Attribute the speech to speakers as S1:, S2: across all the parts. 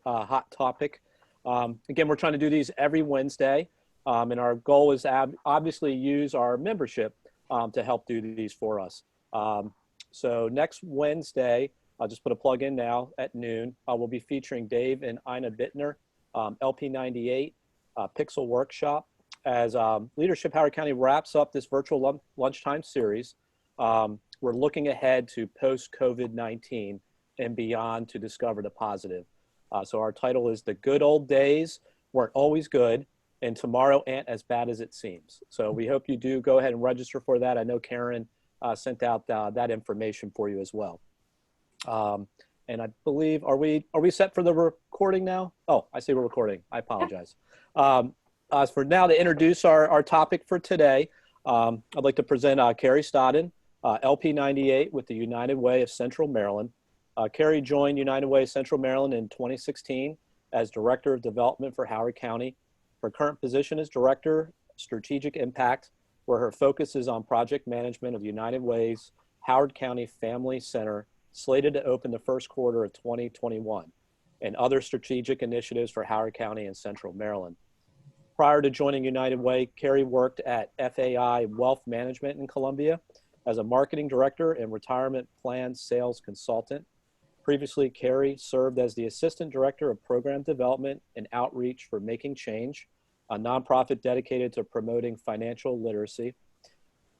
S1: hot topic. Again, we're trying to do these every Wednesday, and our goal is to obviously use our membership to help do these for us. So next Wednesday, I'll just put a plug in now at noon. We'll be featuring Dave and Ina Bittner, LP98 Pixel Workshop, as Leadership Howard County wraps up this virtual lunchtime series. We're looking ahead to post-COVID-19 and beyond to discover the positive. So our title is The Good Old Days Weren't Always Good, and Tomorrow Ain't As Bad As It Seems. So we hope you do go ahead and register for that. I know Karen sent out that information for you as well. And I believe, are we set for the recording now? Oh, I see we're recording. I apologize. For now, to introduce our topic for today, I'd like to present Kari Staddon, LP98 with the United Way of Central Maryland. Kari joined United Way of Central Maryland in 2016 as Director of Development for Howard County. Her current position is Director, Strategic Impact, where her focus is on project management of United Way's Howard County Family Center, slated to open the first quarter of 2021, and other strategic initiatives for Howard County and Central Maryland. Prior to joining United Way, Kari worked at FAI Wealth Management in Columbia as a marketing director and retirement plan sales consultant. Previously, Kari served as the Assistant Director of Program Development and Outreach for Making Change, a nonprofit dedicated to promoting financial literacy.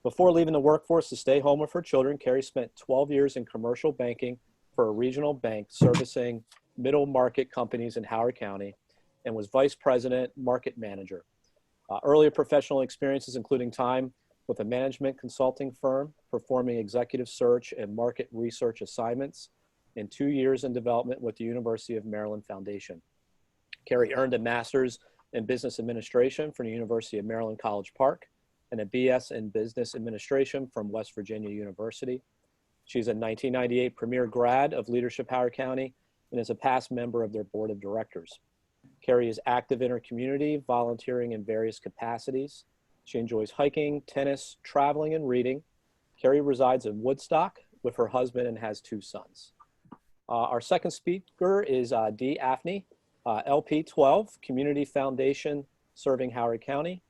S1: Before leaving the workforce to stay home with her children, Kari spent 12 years in commercial banking for a regional bank servicing middle market companies in Howard County and was Vice President Market Manager. Earlier professional experiences including time with a management consulting firm, performing executive search and market research assignments, and 2 years in development with the University of Maryland Foundation. Kari earned a master's in business administration from the University of Maryland College Park and a BS in business administration from West Virginia University. She's a 1998 premier grad of Leadership Howard County and is a past member of their board of directors. Kari is active in her community, volunteering in various capacities. She enjoys hiking, tennis, traveling, and reading. Kari resides in Woodstock with her husband and has 2 sons. Our second speaker is Dee Athey, LP12, Community Foundation serving Howard County.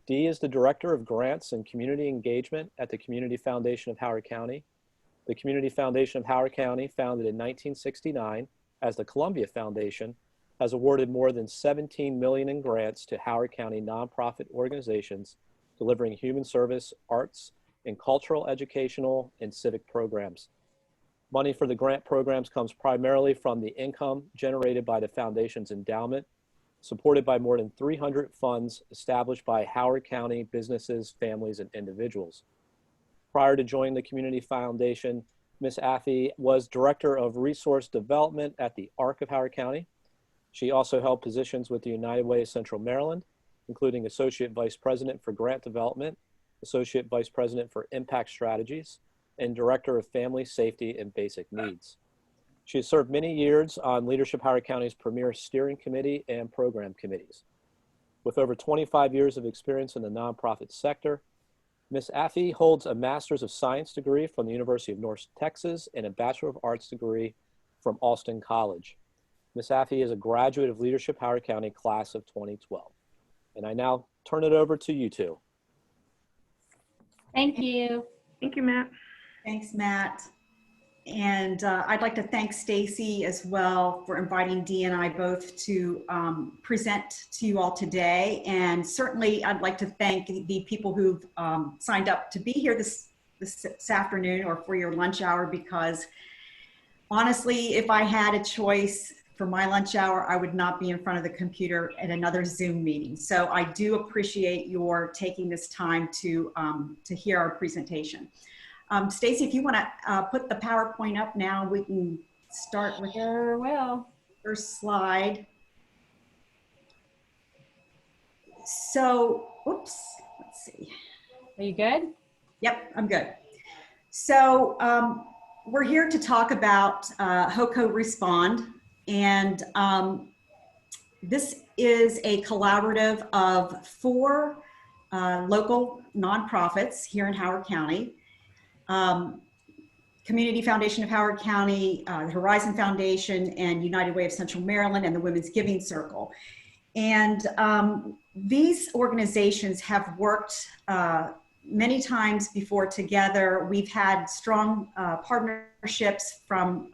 S1: Dee is the Director of Grants and Community Engagement at the Community Foundation of Howard County. The Community Foundation of Howard County, founded in 1969 as the Columbia Foundation, has awarded more than $17 million in grants to Howard County nonprofit organizations delivering human service, arts, and cultural, educational, and civic programs. Money for the grant programs comes primarily from the income generated by the foundation's endowment, supported by more than 300 funds established by Howard County businesses, families, and individuals. Prior to joining the Community Foundation, Ms. Athey was Director of Resource Development at the ARC of Howard County. She also held positions with the United Way of Central Maryland, including Associate Vice President for Grant Development, Associate Vice President for Impact Strategies, and Director of Family Safety and Basic Needs. She has served many years on Leadership Howard County's premier steering committee and program committees. With over 25 years of experience in the nonprofit sector, Ms. Athey holds a Master's of Science degree from the University of North Texas and a Bachelor of Arts degree from Alston College. Ms. Athey is a graduate of Leadership Howard County class of 2012. And I now turn it over to you two.
S2: Thank you.
S3: Thank you, Matt.
S4: Thanks, Matt. And I'd like to thank Stacy as well for inviting Dee and I both to present to you all today. And certainly I'd like to thank the people who've signed up to be here this afternoon or for your lunch hour, because honestly, if I had a choice for my lunch hour, I would not be in front of the computer at another Zoom meeting. So I do appreciate your taking this time to hear our presentation. Stacy, if you want to put the PowerPoint up now, we can start with the first slide. So, oops, let's see.
S2: Are you good?
S4: Yep, I'm good. So we're here to talk about HOCO Respond. And this is a collaborative of 4 local nonprofits here in Howard County, Community Foundation of Howard County, the Horizon Foundation, and United Way of Central Maryland, and the Women's Giving Circle. And these organizations have worked many times before together. We've had strong partnerships from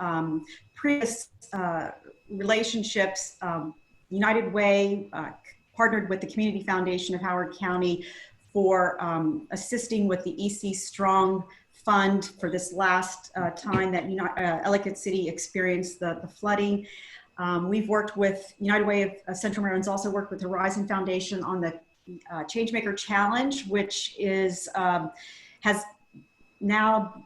S4: previous relationships. United Way partnered with the Community Foundation of Howard County for assisting with the EC Strong Fund for this last time that Ellicott City experienced the flooding. We've worked with United Way of Central Maryland's also worked with Horizon Foundation on the Changemaker Challenge, which is has now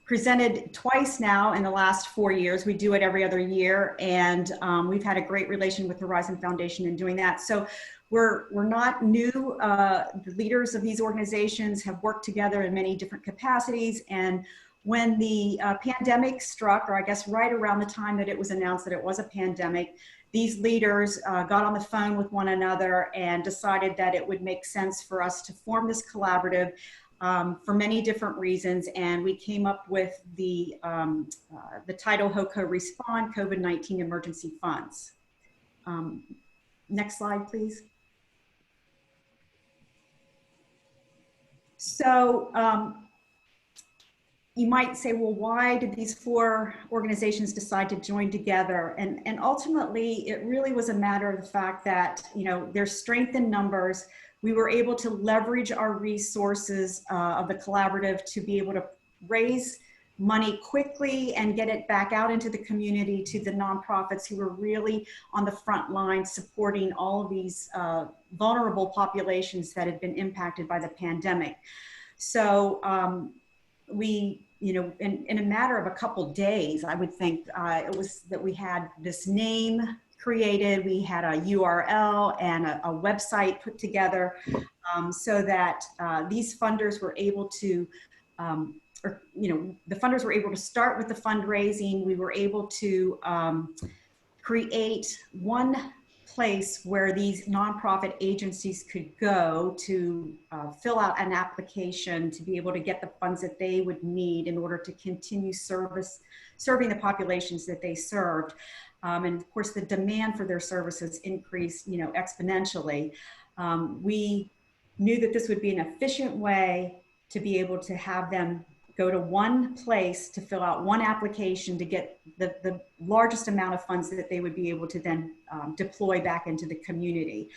S4: presented twice now in the last 4 years. We do it every other year, and we've had a great relation with Horizon Foundation in doing that. So we're not new. The leaders of these organizations have worked together in many different capacities, and when the pandemic struck, or I guess right around the time that it was announced that it was a pandemic, these leaders got on the phone with one another and decided that it would make sense for us to form this collaborative for many different reasons. And we came up with the title HOCO Respond COVID-19 Emergency Funds. Next slide, please. So you might say, well, why did these 4 organizations decide to join together? And ultimately, it really was a matter of the fact that, you know, there's strength in numbers. We were able to leverage our resources of the collaborative to be able to raise money quickly and get it back out into the community to the nonprofits who were really on the front line supporting all of these vulnerable populations that had been impacted by the pandemic. So we, you know, in a matter of a couple days, I would think it was that we had this name created, we had a URL and a website put together so that these funders were able to, or, you know, the funders were able to start with the fundraising. We were able to create one place where these nonprofit agencies could go to fill out an application to be able to get the funds that they would need in order to continue serving the populations that they served. And of course, the demand for their services increased, you know, exponentially. We knew that this would be an efficient way to be able to have them go to one place to fill out one application to get the largest amount of funds that they would be able to then deploy back into the community.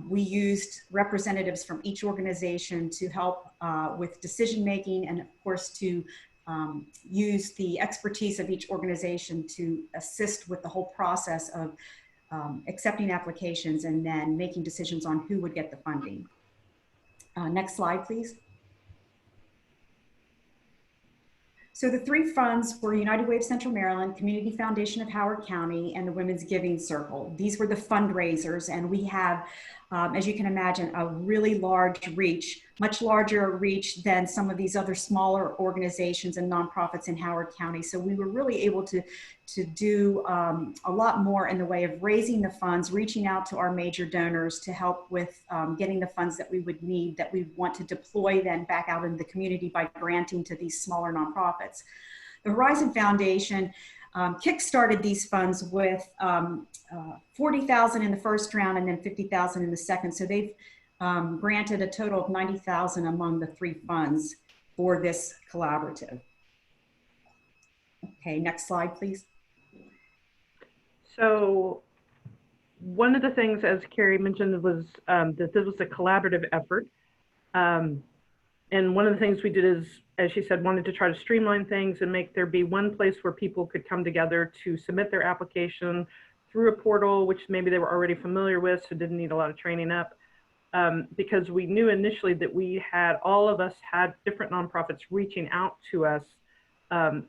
S4: We used representatives from each organization to help with decision making, and of course to use the expertise of each organization to assist with the whole process of accepting applications and then making decisions on who would get the funding. Next slide, please. So the 3 funds were United Way of Central Maryland, Community Foundation of Howard County, and the Women's Giving Circle. These were the fundraisers, and we have, as you can imagine, a really large reach, much larger reach than some of these other smaller organizations and nonprofits in Howard County. So we were really able to do a lot more in the way of raising the funds, reaching out to our major donors to help with getting the funds that we would need, that we want to deploy then back out in the community by granting to these smaller nonprofits. The Horizon Foundation kickstarted these funds with $40,000 in the first round and then $50,000 in the second. So they've granted a total of $90,000 among the 3 funds for this collaborative. Okay, next slide, please.
S2: So one of the things, as Kari mentioned, was that this was a collaborative effort. And one of the things we did is, as she said, wanted to try to streamline things and make there be one place where people could come together to submit their application through a portal, which maybe they were already familiar with, so didn't need a lot of training up. Because we knew initially that we had, all of us had different nonprofits reaching out to us,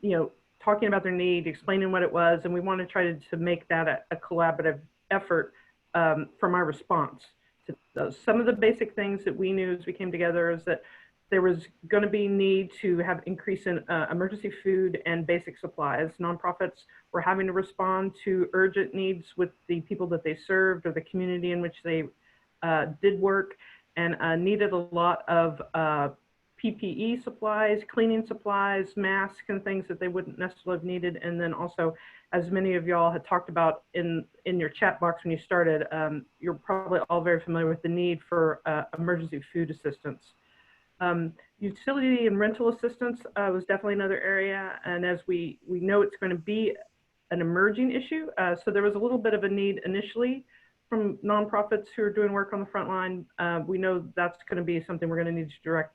S2: you know, talking about their need, explaining what it was, and we want to try to make that a collaborative effort from our response to those. Some of the basic things that we knew as we came together is that there was going to be need to have increase in emergency food and basic supplies. Nonprofits were having to respond to urgent needs with the people that they served or the community in which they did work, and needed a lot of PPE supplies, cleaning supplies, masks and things that they wouldn't necessarily have needed. And then also, as many of y'all had talked about in your chat box when you started, you're probably all very familiar with the need for emergency food assistance. Utility and rental assistance was definitely another area. And as we know, it's going to be an emerging issue. So there was a little bit of a need initially from nonprofits who are doing work on the front line. We know that's going to be something we're going to need to direct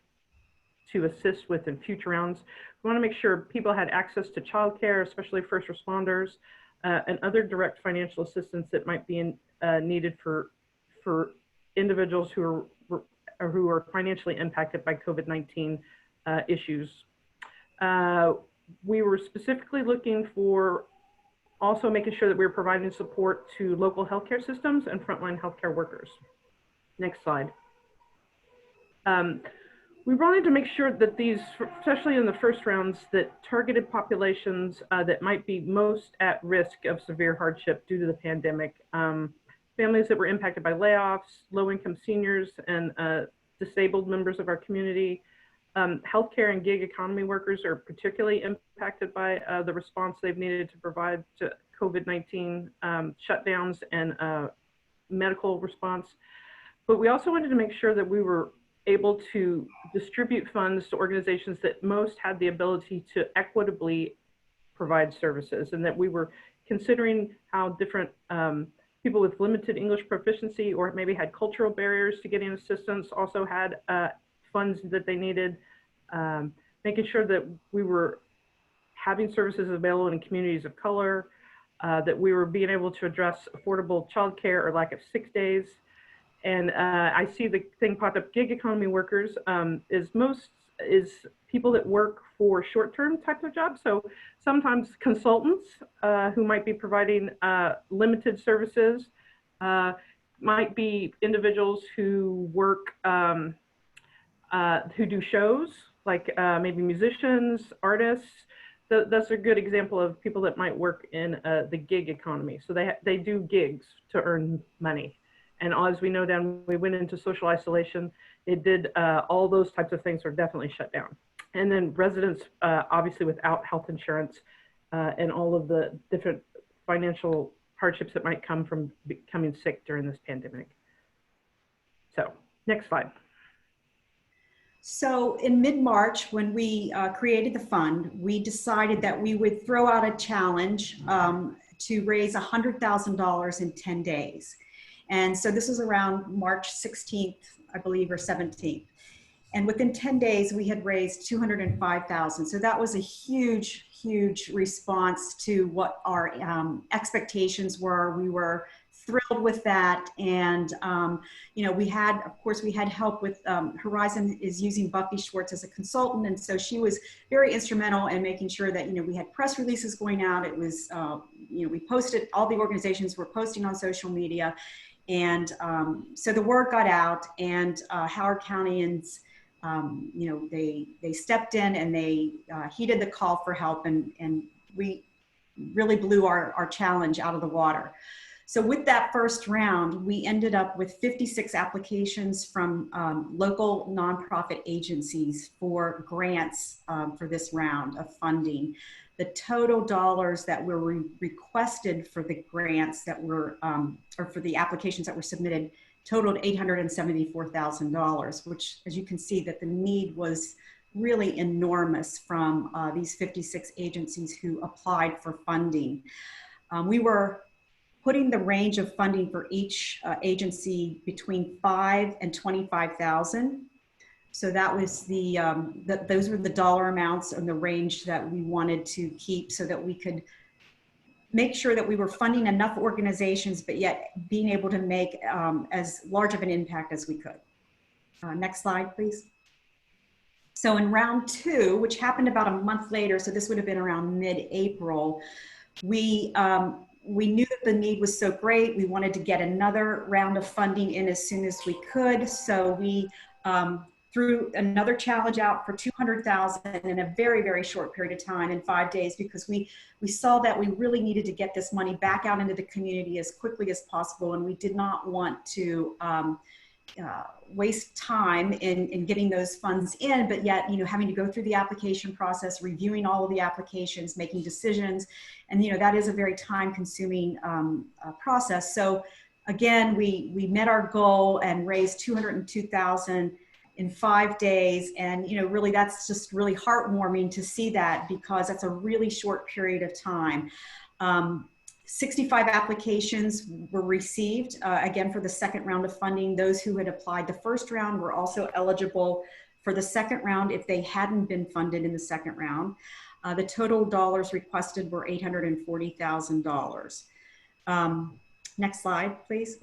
S2: to assist with in future rounds. We want to make sure people had access to childcare, especially first responders, and other direct financial assistance that might be needed for individuals who are financially impacted by COVID-19 issues. We were specifically looking for also making sure that we were providing support to local healthcare systems and frontline healthcare workers. Next slide. We wanted to make sure that these, especially in the first rounds, that targeted populations that might be most at risk of severe hardship due to the pandemic, families that were impacted by layoffs, low-income seniors, and disabled members of our community. Healthcare and gig economy workers are particularly impacted by the response they've needed to provide to COVID-19 shutdowns and medical response. But we also wanted to make sure that we were able to distribute funds to organizations that most had the ability to equitably provide services, and that we were considering how different people with limited English proficiency or maybe had cultural barriers to getting assistance also had funds that they needed, making sure that we were having services available in communities of color, that we were being able to address affordable childcare or lack of sick days. And I see the thing popped up, gig economy workers is people that work for short-term types of jobs. So sometimes consultants who might be providing limited services, might be individuals who work, who do shows, like maybe musicians, artists. That's a good example of people that might work in the gig economy. So they do gigs to earn money. And as we know, then we went into social isolation. It did, all those types of things are definitely shut down. And then residents, obviously without health insurance and all of the different financial hardships that might come from becoming sick during this pandemic. So next slide.
S4: So in mid-March, when we created the fund, we decided that we would throw out a challenge to raise $100,000 in 10 days. And so this was around March 16th, I believe, or 17th. And within 10 days, we had raised $205,000. So that was a huge, huge response to what our expectations were. We were thrilled with that. And, you know, we had, of course, we had help with, Horizon is using Buffy Schwartz as a consultant. And so she was very instrumental in making sure that, you know, we had press releases going out. It was, you know, we posted, all the organizations were posting on social media. And so the word got out, and Howard Countyans, you know, they stepped in and they heeded the call for help, and we really blew our challenge out of the water. So with that first round, we ended up with 56 applications from local nonprofit agencies for grants for this round of funding. The total dollars that were requested for the grants that were, or for the applications that were submitted, totaled $874,000, which, as you can see, that the need was really enormous from these 56 agencies who applied for funding. We were putting the range of funding for each agency between $5,000 and $25,000. So that was those were the dollar amounts and the range that we wanted to keep, so that we could make sure that we were funding enough organizations, but yet being able to make as large of an impact as we could. Next slide, please. So in round two, which happened about a month later, so this would have been around mid-April, we knew that the need was so great. We wanted to get another round of funding in as soon as we could. So we threw another challenge out for $200,000 in a very, very short period of time, in 5 days, because we saw that we really needed to get this money back out into the community as quickly as possible. And we did not want to waste time in getting those funds in, but yet, having to go through the application process, reviewing all of the applications, making decisions. And, that is a very time consuming process. So again, we met our goal and raised $202,000 in 5 days. And, really, that's just really heartwarming to see that, because that's a really short period of time. 65 applications were received, again, for the second round of funding. Those who had applied the first round were also eligible for the second round if they hadn't been funded in the second round. The total dollars requested were $840,000. Next slide, please.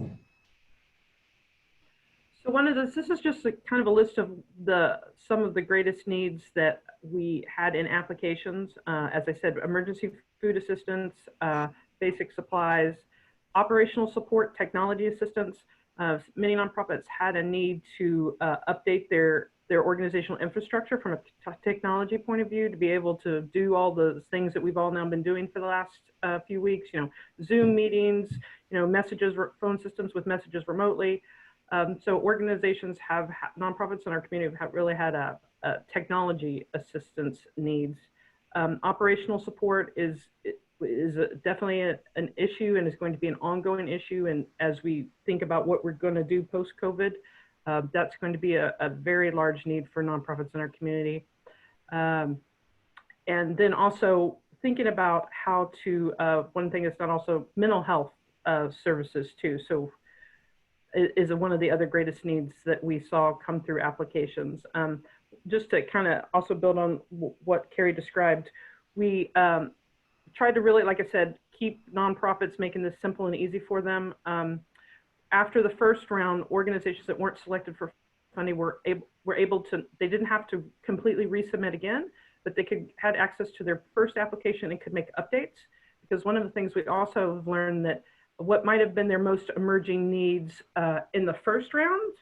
S2: So this is just kind of a list of some of the greatest needs that we had in applications. As I said, emergency food assistance, basic supplies, operational support, technology assistance. Many nonprofits had a need to update their organizational infrastructure from a technology point of view to be able to do all the things that we've all now been doing for the last few weeks. Zoom meetings, messages, phone systems with messages remotely. So organizations nonprofits in our community have really had a technology assistance needs. Operational support is definitely an issue, and is going to be an ongoing issue. And as we think about what we're going to do post-COVID, that's going to be a very large need for nonprofits in our community. And then also thinking about how to, one thing that's done also mental health services too. So is one of the other greatest needs that we saw come through applications. Just to kind of also build on what Kari described, we tried to really, like I said, keep nonprofits, making this simple and easy for them. After the first round, organizations that weren't selected for funding were able to, they didn't have to completely resubmit again, but they had access to their first application and could make updates. Because one of the things we also have learned, that what might have been their most emerging needs in the first round,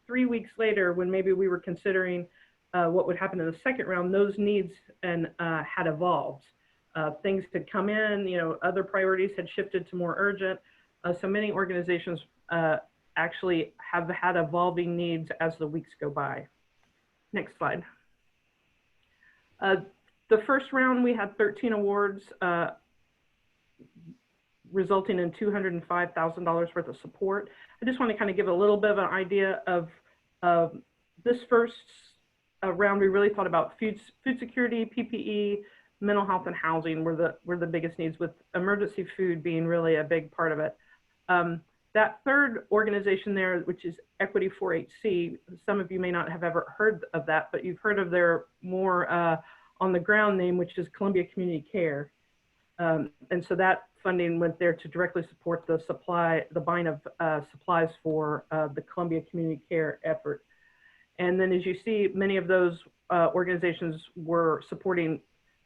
S2: 3 weeks later, when maybe we were considering what would happen in the second round, those needs had evolved. Things had come in, other priorities had shifted to more urgent. So many organizations actually have had evolving needs as the weeks go by. Next slide. The first round, we had 13 awards, resulting in $205,000 worth of support. I just want to kind of give a little bit of an idea of this first round. We really thought about food security, PPE, mental health, and housing were the biggest needs, with emergency food being really a big part of it. That third organization there, which is Equity 4-H-C, some of you may not have ever heard of that, but you've heard of their more on the ground name, which is Columbia Community Care. And so that funding went there to directly support the buying of supplies for the Columbia Community Care effort. And then, as you see, many of those organizations were supporting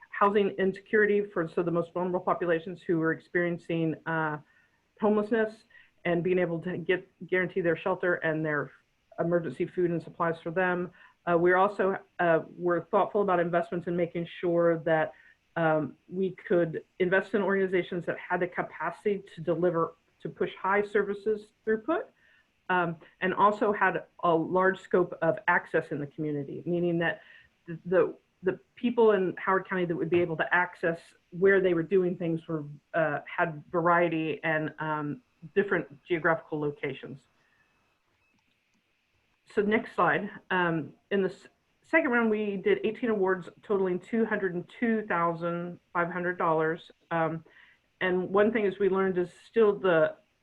S2: housing insecurity for the most vulnerable populations who were experiencing homelessness, and being able to guarantee their shelter and their emergency food and supplies for them. We also were thoughtful about investments in making sure that we could invest in organizations that had the capacity to push high services throughput, and also had a large scope of access in the community, meaning that the people in Howard County that would be able to access where they were doing things had variety and different geographical locations. So next slide. In the second round, we did 18 awards totaling $202,500. And one thing is we learned is still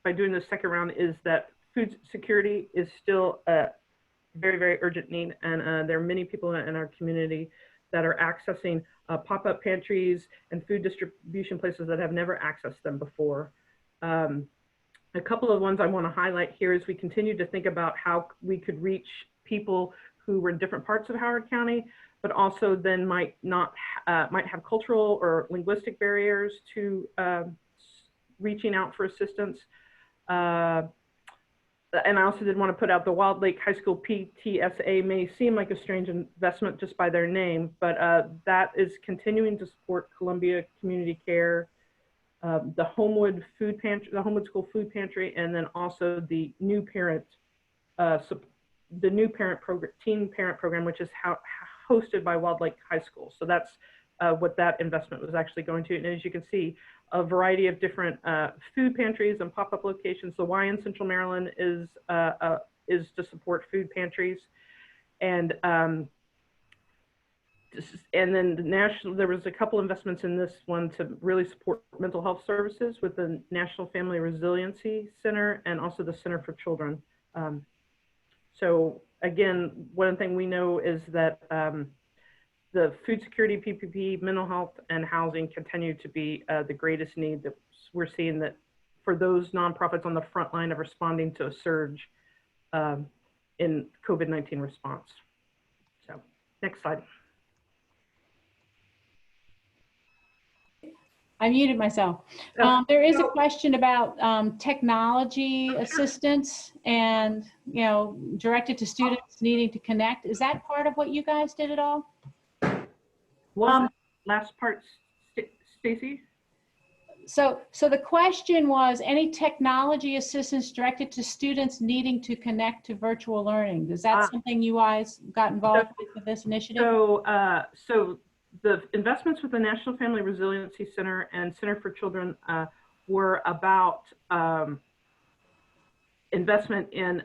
S2: by doing the second round is that food security is still a very, very urgent need. And there are many people in our community that are accessing pop-up pantries and food distribution places that have never accessed them before. A couple of ones I want to highlight here is we continue to think about how we could reach people who were in different parts of Howard County, but also then might have cultural or linguistic barriers to reaching out for assistance. And I also did want to put out the Wild Lake High School PTSA may seem like a strange investment just by their name, but that is continuing to support Columbia Community Care, the Homewood School Food Pantry, and then also the New Parent the new teen parent program, which is hosted by Wild Lake High School. So that's what that investment was actually going to. And as you can see, a variety of different food pantries and pop-up locations. The Y in Central Maryland is to support food pantries. And then there was a couple investments in this one to really support mental health services with the National Family Resiliency Center and also the Center for Children. So again, one thing we know is that the food security, PPP, mental health, and housing continue to be the greatest need that we're seeing, that for those nonprofits on the front line of responding to a surge in COVID-19 response. So next slide.
S3: I muted myself. There is a question about technology assistance and, directed to students needing to connect. Is that part of what you guys did at all?
S2: Last part, Stacy?
S3: So the question was, any technology assistance directed to students needing to connect to virtual learning? Is that something you guys got involved with this initiative?
S2: So the investments with the National Family Resiliency Center and Center for Children were about investment in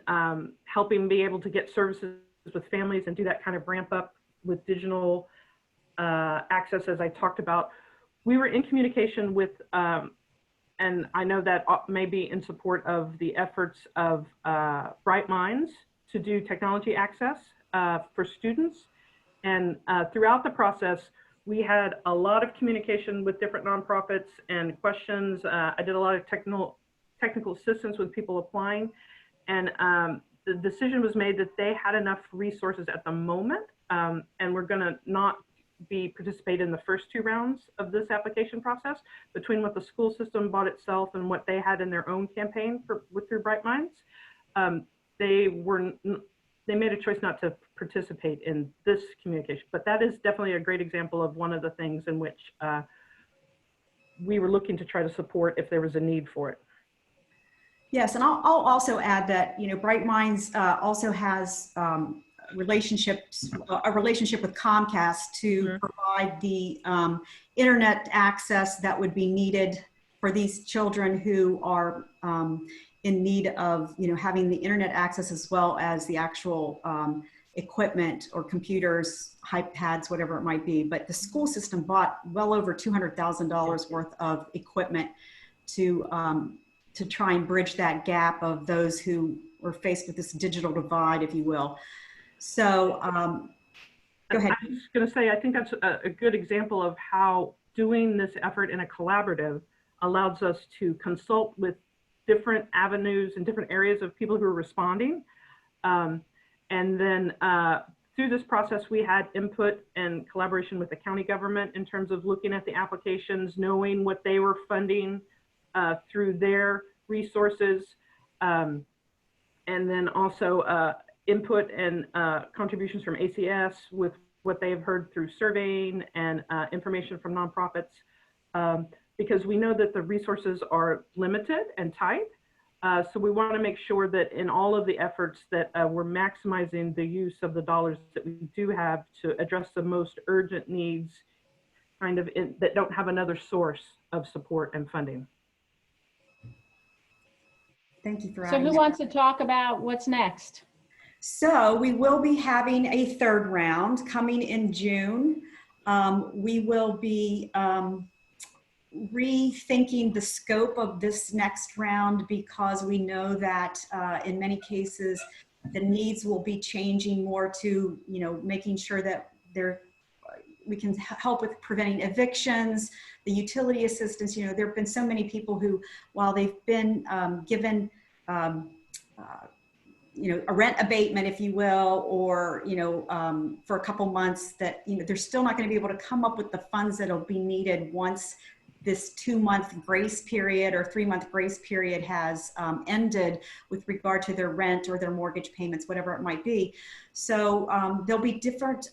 S2: helping be able to get services with families and do that kind of ramp up with digital access, as I talked about. We were in communication with, and I know that may be in support of the efforts of Bright Minds to do technology access for students. And throughout the process, we had a lot of communication with different nonprofits and questions. I did a lot of technical assistance with people applying. And the decision was made that they had enough resources at the moment, and we're gonna not participate in the first two rounds of this application process. Between what the school system bought itself and what they had in their own campaign through Bright Minds, they made a choice not to participate in this communication. But that is definitely a great example of one of the things in which we were looking to try to support if there was a need for it.
S4: Yes, and I'll also add that, Bright Minds also has a relationship with Comcast to provide the internet access that would be needed for these children who are in need of, having the internet access as well as the actual equipment or computers, iPads, whatever it might be. But the school system bought well over $200,000 worth of equipment to try and bridge that gap of those who were faced with this digital divide, if you will. So go ahead.
S2: I was going to say, I think that's a good example of how doing this effort in a collaborative allows us to consult with different avenues and different areas of people who are responding. And then through this process, we had input and collaboration with the county government in terms of looking at the applications, knowing what they were funding through their resources, and then also input and contributions from ACS with what they've heard through surveying and information from nonprofits, because we know that the resources are limited and tight. So we want to make sure that in all of the efforts that we're maximizing the use of the dollars that we do have to address the most urgent needs, that don't have another source of support and funding.
S4: Thank you for
S3: So who wants to talk about what's next?
S4: So we will be having a third round coming in June. We will be rethinking the scope of this next round because we know that in many cases the needs will be changing more to, making sure that we can help with preventing evictions, the utility assistance. There have been so many people who, while they've been given a rent abatement, if you will, or, for a couple months, that, they're still not going to be able to come up with the funds that'll be needed once this 2-month grace period or 3-month grace period has ended with regard to their rent or their mortgage payments, whatever it might be. So there'll be different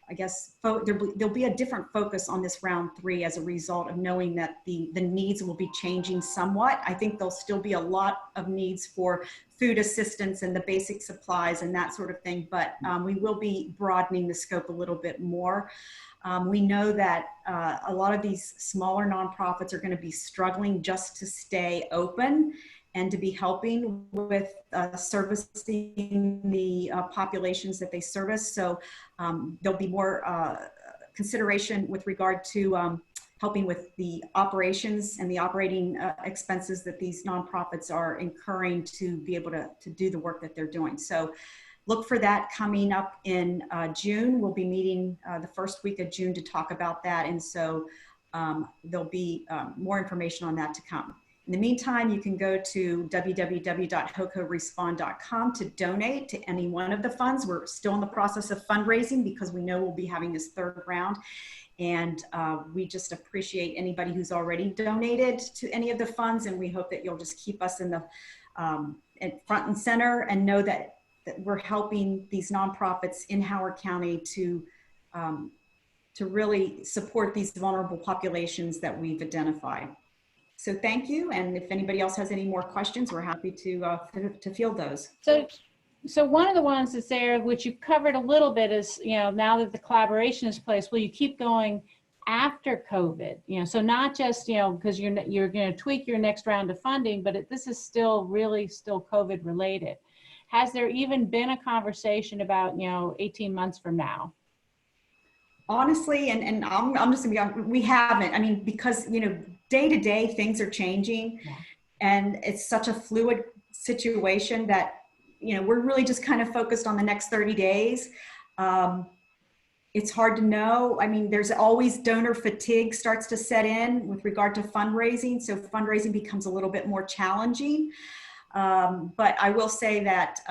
S4: I guess there'll be a different focus on this round 3 as a result of knowing that the needs will be changing somewhat. I think there'll still be a lot of needs for food assistance and the basic supplies and that sort of thing, but we will be broadening the scope a little bit more. We know that a lot of these smaller nonprofits are going to be struggling just to stay open and to be helping with servicing the populations that they service. So there'll be more consideration with regard to helping with the operations and the operating expenses that these nonprofits are incurring to be able to do the work that they're doing. So look for that coming up in June. We'll be meeting the first week of June to talk about that. And so there'll be more information on that to come. In the meantime, you can go to www.hocorespond.com to donate to any one of the funds. We're still in the process of fundraising because we know we'll be having this 3rd round. And we just appreciate anybody who's already donated to any of the funds. And we hope that you'll just keep us in the at front and center and know that we're helping these nonprofits in Howard County to really support these vulnerable populations that we've identified. So thank you. And if anybody else has any more questions, we're happy to field those.
S3: So one of the ones that's there, which you covered a little bit, is, now that the collaboration is placed, will you keep going after COVID? So not just, because you're going to tweak your next round of funding, but this is still COVID related. Has there even been a conversation about, 18 months from now?
S4: Honestly, and I'm just gonna be honest, we haven't. I mean, because, day to day things are changing, and it's such a fluid situation that, we're really just kind of focused on the next 30 days. It's hard to know. I mean, there's always donor fatigue starts to set in with regard to fundraising. So fundraising becomes a little bit more challenging. But I will say that,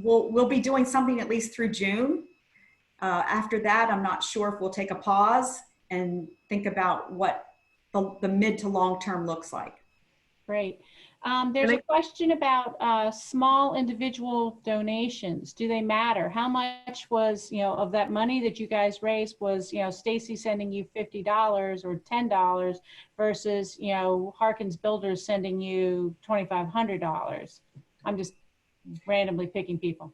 S4: we'll be doing something at least through June. After that, I'm not sure if we'll take a pause and think about what the mid to long term looks like.
S3: Great. There's a question about small individual donations. Do they matter? How much was, of that money that you guys raised was, Stacy sending you $50 or $10 versus, Harkins Builders sending you $2,500? I'm just randomly picking people.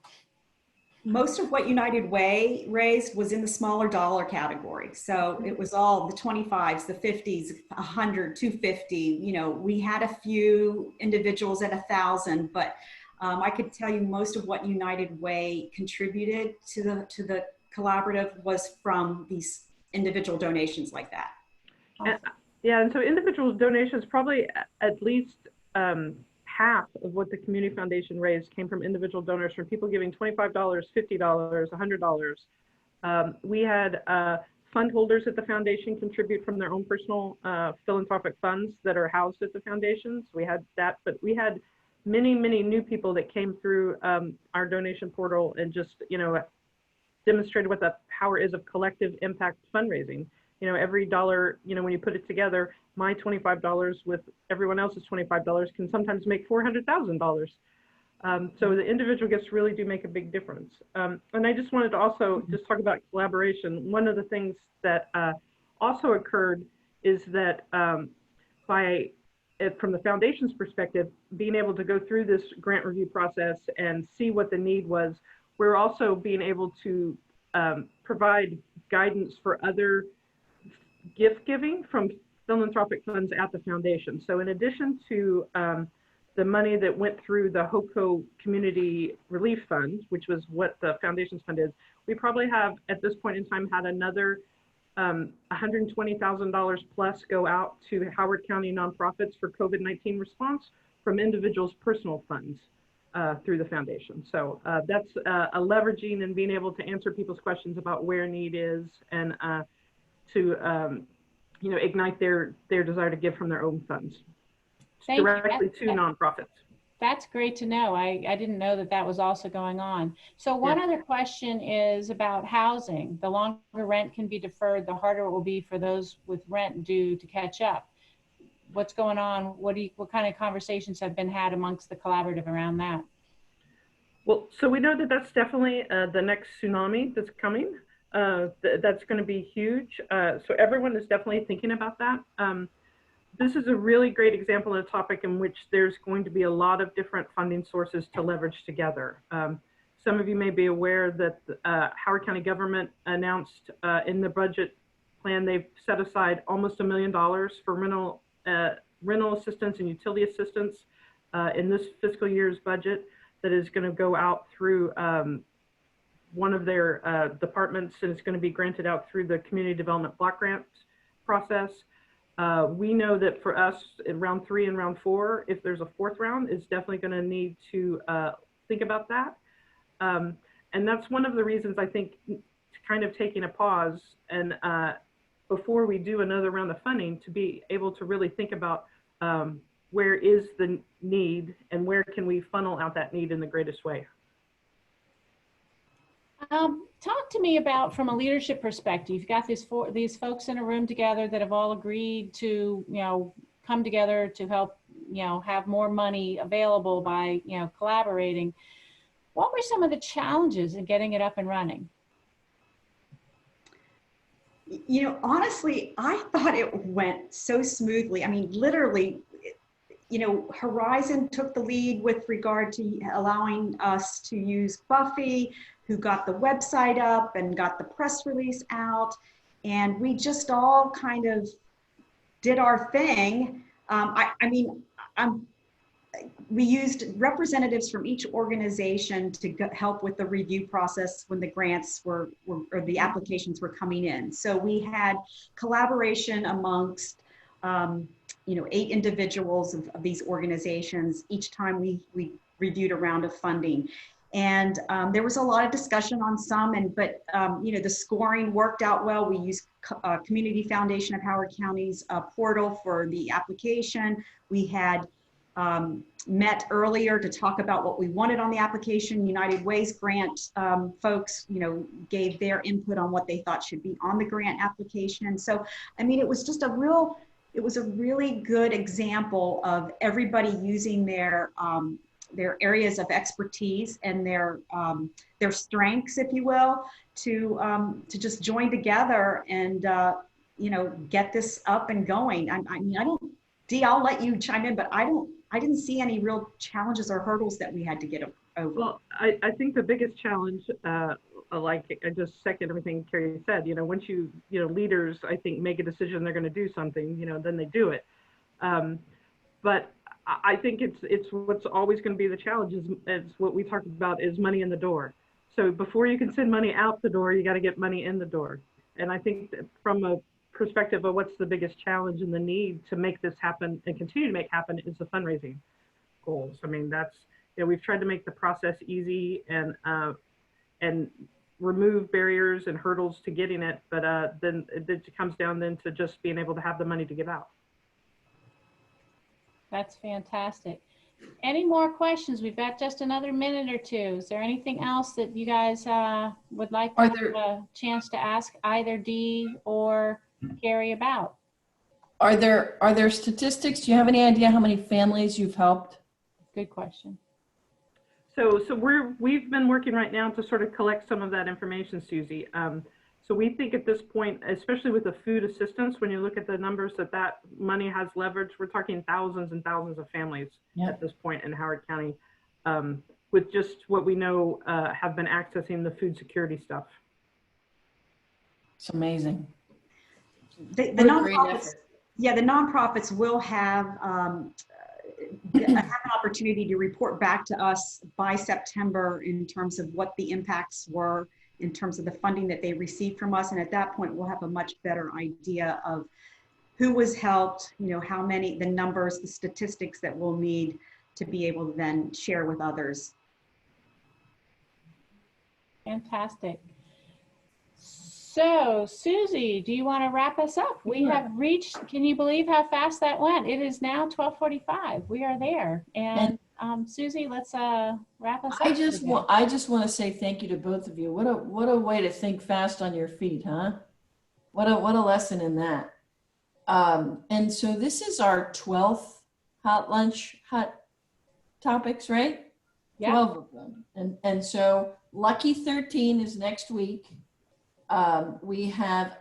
S4: Most of what United Way raised was in the smaller dollar category. So it was all the 25s, the 50s, 100, 250. We had a few individuals at 1,000, but I could tell you most of what United Way contributed to the collaborative was from these individual donations like that.
S2: And so individual donations, probably at least half of what the Community Foundation raised came from individual donors, from people giving $25, $50, $100. We had fund holders at the foundation contribute from their own personal philanthropic funds that are housed at the foundations. We had that, but we had many, many new people that came through our donation portal and just, demonstrated what the power is of collective impact fundraising. Every dollar, when you put it together, my $25 with everyone else's $25 can sometimes make $400,000. So the individual gifts really do make a big difference. And I just wanted to also just talk about collaboration. One of the things that also occurred is that from the foundation's perspective, being able to go through this grant review process and see what the need was, we're also being able to provide guidance for other gift giving from philanthropic funds at the foundation. So in addition to the money that went through the HOCO Community Relief Fund, which was what the foundation's fund is, we probably have at this point in time had another $120,000 plus go out to Howard County nonprofits for COVID-19 response from individuals' personal funds through the foundation. So that's a leveraging and being able to answer people's questions about where need is, and to ignite their desire to give from their own funds directly to nonprofits.
S3: That's great to know. I didn't know that was also going on. So one other question is about housing. The longer rent can be deferred, the harder it will be for those with rent due to catch up. What's going on? What kind of conversations have been had amongst the collaborative around that?
S2: Well, so we know that that's definitely the next tsunami that's coming. That's going to be huge. So everyone is definitely thinking about that. This is a really great example of a topic in which there's going to be a lot of different funding sources to leverage together. Some of you may be aware that Howard County government announced in the budget plan, they've set aside almost $1 million for rental assistance and utility assistance in this fiscal year's budget that is going to go out through one of their departments, and it's going to be granted out through the community development block grant process. We know that for us in round 3 and round 4, if there's a 4th round, it's definitely going to need to think about that. And that's one of the reasons I think kind of taking a pause and before we do another round of funding, to be able to really think about where is the need and where can we funnel out that need in the greatest way.
S3: Talk to me about, from a leadership perspective, you've got these folks in a room together that have all agreed to, come together to help, have more money available by, collaborating. What were some of the challenges in getting it up and running?
S4: Honestly, I thought it went so smoothly. I mean, literally, Horizon took the lead with regard to allowing us to use Buffy, who got the website up and got the press release out. And we just all kind of did our thing. We used representatives from each organization to help with the review process when the grants or the applications were coming in. So we had collaboration amongst 8 individuals of these organizations each time we reviewed a round of funding. And there was a lot of discussion on some, but the scoring worked out well. We used Community Foundation of Howard County's portal for the application. We had met earlier to talk about what we wanted on the application. United Way's grant folks, gave their input on what they thought should be on the grant application. So, I mean, it was just a really good example of everybody using their areas of expertise and their strengths, if you will, to just join together and get this up and going. Dee, I'll let you chime in, but I didn't see any real challenges or hurdles that we had to get over.
S2: Well, I think the biggest challenge, like I just second everything Kari said, once leaders, I think, make a decision they're going to do something, then they do it. But I think it's what's always going to be the challenge is what we talked about is money in the door. So before you can send money out the door, you got to get money in the door. And I think that from a perspective of what's the biggest challenge and the need to make this happen and continue to make happen is the fundraising goals. I mean, that's, we've tried to make the process easy and remove barriers and hurdles to getting it, but then it comes down then to just being able to have the money to give out.
S3: That's fantastic. Any more questions? We've got just another minute or two. Is there anything else that you guys would like to have a chance to ask either Dee or Kari about?
S5: Are there statistics? Do you have any idea how many families you've helped?
S3: Good question.
S2: So we've been working right now to sort of collect some of that information, Susie. So we think at this point, especially with the food assistance, when you look at the numbers that money has leveraged, we're talking thousands and thousands of families at this point in Howard County, with just what we know have been accessing the food security stuff.
S5: It's amazing.
S4: The nonprofits will have an opportunity to report back to us by September in terms of what the impacts were, in terms of the funding that they received from us. And at that point, we'll have a much better idea of who was helped, how many, the numbers, the statistics that we'll need to be able to then share with others.
S3: Fantastic. So, Susie, do you want to wrap us up? We have reached, can you believe how fast that went? It is now 12:45. We are there. And Susie, let's wrap us up.
S5: I just want to say thank you to both of you. What a way to think fast on your feet, huh? What a lesson in that. And so this is our 12th Hot Lunch Hot Topics, right?
S3: Yeah.
S5: 12 of them. And so Lucky 13 is next week. We have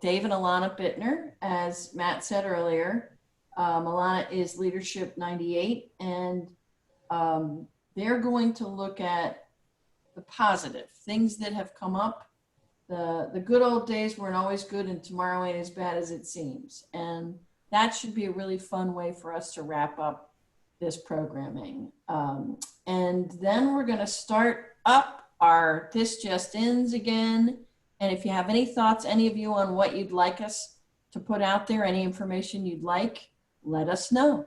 S5: Dave and Alana Bittner, as Matt said earlier. Alana is Leadership 98, and they're going to look at the positive things that have come up. The good old days weren't always good, and tomorrow ain't as bad as it seems. And that should be a really fun way for us to wrap up this programming. And then we're going to start up our This Just Ends again. And if you have any thoughts, any of you, on what you'd like us to put out there, any information you'd like, let us know.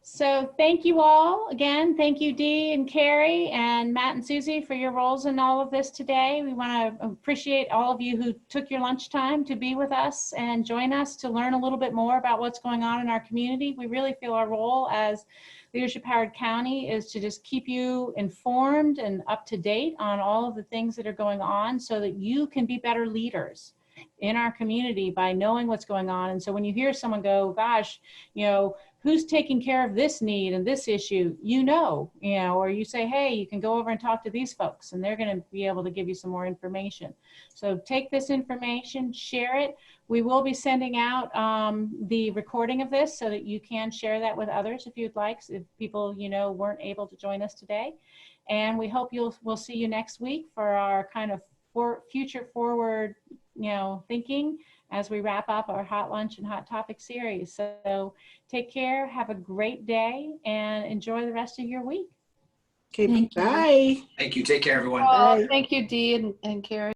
S3: So thank you all again. Thank you, Dee and Kari and Matt and Susie, for your roles in all of this today. We want to appreciate all of you who took your lunchtime to be with us and join us to learn a little bit more about what's going on in our community. We really feel our role as Leadership Howard County is to just keep you informed and up to date on all of the things that are going on so that you can be better leaders in our community by knowing what's going on. And so when you hear someone go, gosh, you know, who's taking care of this need and this issue, you know, or you say, hey, you can go over and talk to these folks and they're going to be able to give you some more information. So take this information, share it. We will be sending out the recording of this so that you can share that with others if you'd like, if people, you know, weren't able to join us today. And we hope we'll see you next week for our kind of future forward, you know, thinking as we wrap up our Hot Lunch and Hot Topic series. So take care, have a great day, and enjoy the rest of your week.
S6: Okay,
S5: Thank you.
S6: bye.
S7: Thank you. Take care, everyone.
S6: Bye.
S8: Thank you, Dee and Kari.